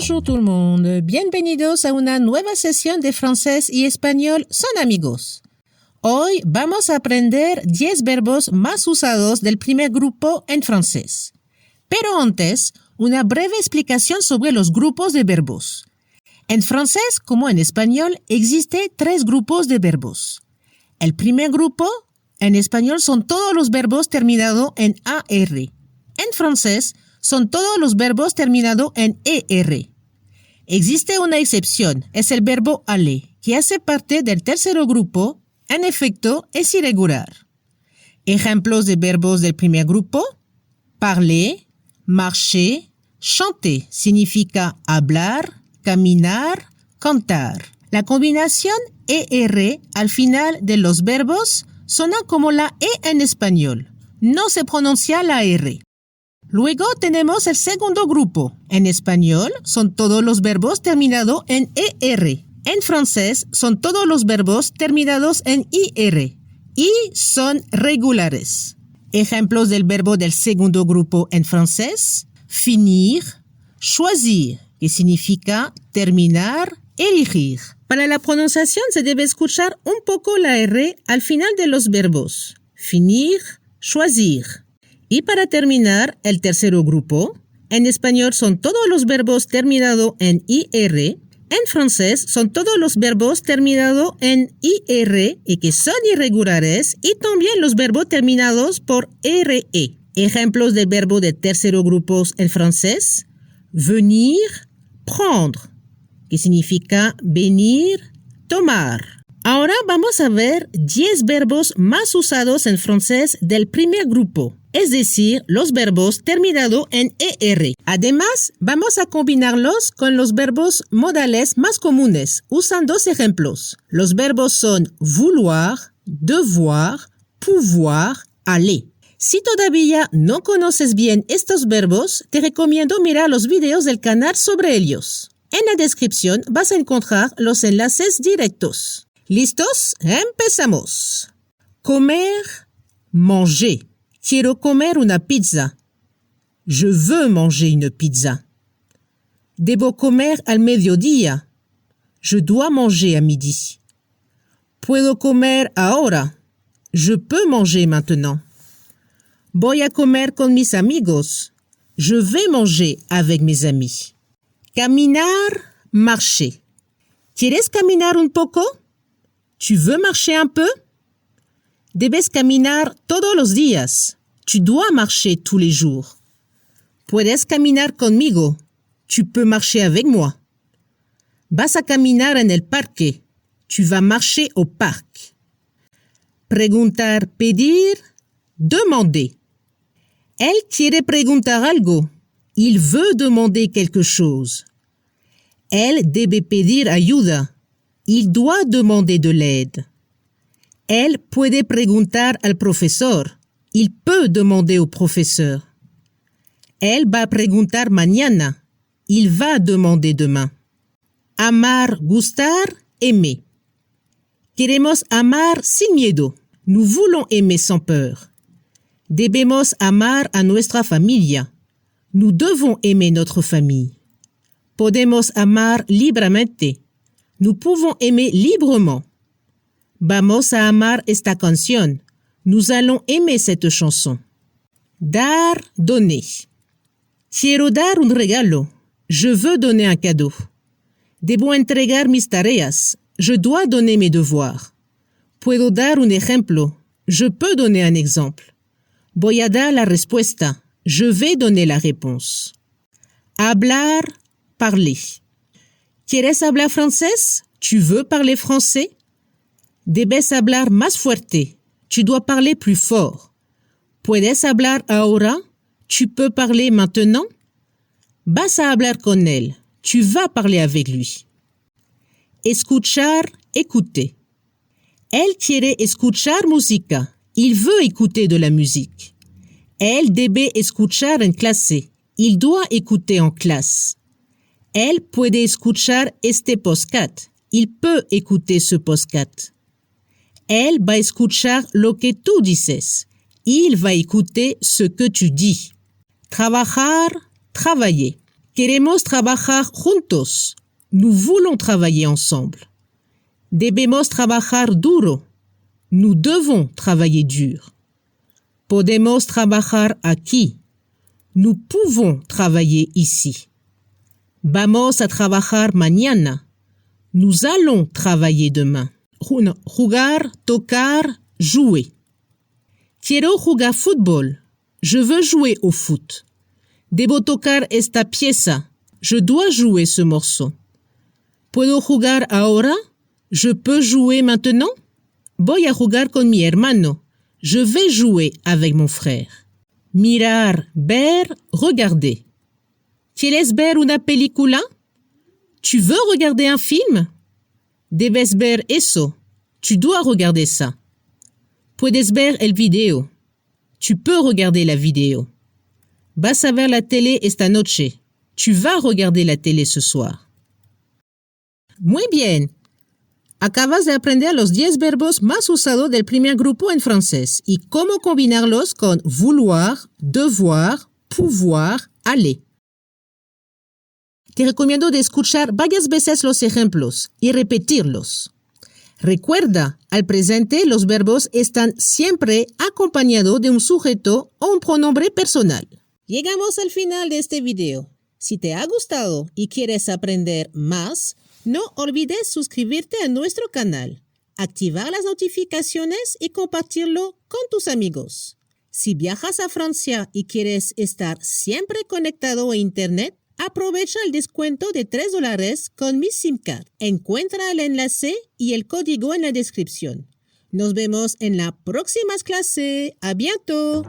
Bonjour tout le monde, bienvenidos a una nueva sesión de francés y español son amigos. Hoy vamos a aprender 10 verbos más usados del primer grupo en francés. Pero antes, una breve explicación sobre los grupos de verbos. En francés, como en español, existen 3 grupos de verbos. El primer grupo, en español, son todos los verbos terminados en AR. En francés, son todos los verbos terminados en ER. Existe una excepción, es el verbo aller, que hace parte del tercer grupo, en efecto, es irregular. Ejemplos de verbos del primer grupo: parler, marcher, chanter, significa hablar, caminar, cantar. La combinación ER al final de los verbos suena como la E en español. No se pronuncia la R. Luego tenemos el segundo grupo. En español son todos los verbos terminados en ER. En francés son todos los verbos terminados en IR y son regulares. Ejemplos del verbo del segundo grupo en francés: finir, choisir, que significa terminar, elegir. Para la pronunciación se debe escuchar un poco la R al final de los verbos: finir, choisir. Y para terminar, el tercer grupo. En español son todos los verbos terminados en IR. En francés son todos los verbos terminados en IR y que son irregulares, y también los verbos terminados por RE. Ejemplos de verbos de tercer grupo en francés: venir, prendre, que significa venir, tomar. Ahora vamos a ver 10 verbos más usados en francés del primer grupo, es decir, los verbos terminados en ER. Además, vamos a combinarlos con los verbos modales más comunes, usando 2 ejemplos. Los verbos son vouloir, devoir, pouvoir, aller. Si todavía no conoces bien estos verbos, te recomiendo mirar los videos del canal sobre ellos. En la descripción vas a encontrar los enlaces directos. ¿Listos? Empezamos. Comer, manger. Quiero comer una pizza. Je veux manger une pizza. Debo comer al mediodía. Je dois manger à midi. Puedo comer ahora. Je peux manger maintenant. Voy a comer con mis amigos. Je vais manger avec mes amis. Caminar, marcher. ¿Quieres caminar un poco? Tu veux marcher un peu? Debes caminar todos los días. Tu dois marcher tous les jours. Puedes caminar conmigo. Tu peux marcher avec moi. Vas a caminar en el parque. Tu vas marcher au parc. Preguntar, pedir, demander. Él quiere preguntar algo. Il veut demander quelque chose. Él debe pedir ayuda. Il doit demander de l'aide. Él puede preguntar al profesor. Il peut demander au professeur. Él va a preguntar mañana. Il va demander demain. Amar, gustar, aimer. Queremos amar sin miedo. Nous voulons aimer sans peur. Debemos amar a nuestra familia. Nous devons aimer notre famille. Podemos amar libremente. Nous pouvons aimer librement. Vamos a amar esta canción. Nous allons aimer cette chanson. Dar, donner. Quiero dar un regalo. Je veux donner un cadeau. Debo entregar mis tareas. Je dois donner mes devoirs. Puedo dar un ejemplo. Je peux donner un exemple. Voy a dar la respuesta. Je vais donner la réponse. Hablar, parler. ¿Quieres hablar francés? Tu veux parler français? Debes hablar más fuerte. Tu dois parler plus fort. ¿Puedes hablar ahora? Tu peux parler maintenant? Vas a hablar con él. Tu vas parler avec lui. Escuchar, écouter. Él quiere escuchar música. Il veut écouter de la musique. Él debe escuchar en clase. Il doit écouter en classe. Él puede escuchar este podcast. Il peut écouter ce podcast. Él va a escuchar lo que tú dices. Il va écouter ce que tu dis. Trabajar, travailler. Queremos trabajar juntos. Nous voulons travailler ensemble. Debemos trabajar duro. Nous devons travailler dur. Podemos trabajar aquí. Nous pouvons travailler ici. Vamos a trabajar mañana. Nous allons travailler demain. Jugar, tocar, jouer. Quiero jugar fútbol. Je veux jouer au foot. Debo tocar esta pieza. Je dois jouer ce morceau. ¿Puedo jugar ahora? Je peux jouer maintenant? Voy a jugar con mi hermano. Je vais jouer avec mon frère. Mirar, ver, regarder. ¿Quieres ver una película? Tu veux regarder un film? Debes ver eso. Tu dois regarder ça. Puedes ver el video. Tu peux regarder la vidéo. Vas a ver la télé esta noche. Tu vas regarder la télé ce soir. Muy bien. Acabas de aprender los 10 verbos más usados del primer grupo en francés y cómo combinarlos con vouloir, devoir, pouvoir, aller. Te recomiendo de escuchar varias veces los ejemplos y repetirlos. Recuerda, al presente los verbos están siempre acompañados de un sujeto o un pronombre personal. Llegamos al final de este video. Si te ha gustado y quieres aprender más, no olvides suscribirte a nuestro canal, activar las notificaciones y compartirlo con tus amigos. Si viajas a Francia y quieres estar siempre conectado a Internet, aprovecha el descuento de $3 con mi SIM card. Encuentra el enlace y el código en la descripción. Nos vemos en la próxima clase. ¡A bientôt!